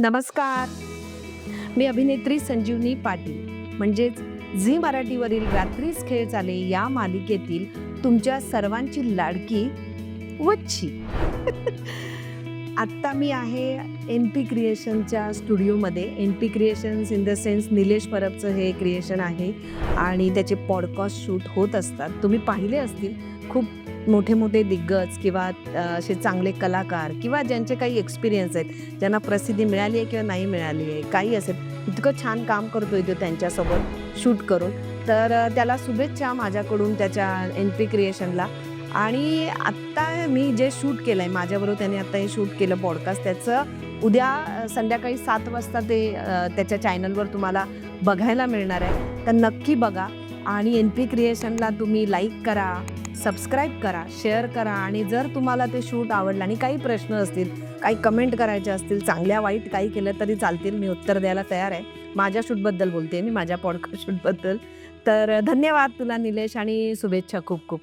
नमस्कार. मी अभिनेत्री संजीवनी पाटील, म्हणजेच झी मराठीवरील रात्रीच खेळ चाले या मालिकेतील तुमच्या सर्वांची लाडकी वच्छी. आत्ता मी आहे NP क्रिएशनच्या स्टुडिओमध्ये. NP creations in the sense Nilesh परबचं हे क्रिएशन आहे आणि त्याचे पॉडकास्ट शूट होत असतात. तुम्ही पाहिले असतील. खूप मोठे मोठे दिग्गज किंवा असे चांगले कलाकार किंवा ज्यांचे काही एक्सपिरियन्स आहेत, ज्यांना प्रसिद्धी मिळाली आहे किंवा नाही मिळाली आहे, काही असेल, इतकं छान काम करतोय तो त्यांच्यासोबत शूट करून. तर त्याला शुभेच्छा माझ्याकडून त्याच्या NP क्रिएशनला. आणि आत्ता मी जे शूट केलं आहे माझ्याबरोबर, त्याने आत्ता हे शूट केलं पॉडकास्ट, त्याचं उद्या संध्याकाळी 7 वाजता ते त्याच्या चॅनलवर तुम्हाला बघायला मिळणार आहे. तर नक्की बघा आणि NP क्रिएशनला तुम्ही लाईक करा, सबस्क्राईब करा, शेअर करा. आणि जर तुम्हाला ते शूट आवडलं आणि काही प्रश्न असतील, काही कमेंट करायचे असतील, चांगल्या वाईट काही केलं तरी चालतील, मी उत्तर द्यायला तयार आहे. माझ्या शूटबद्दल बोलते मी, माझ्या पॉडकास्ट शूटबद्दल. तर धन्यवाद तुला निलेश आणि शुभेच्छा खूप खूप.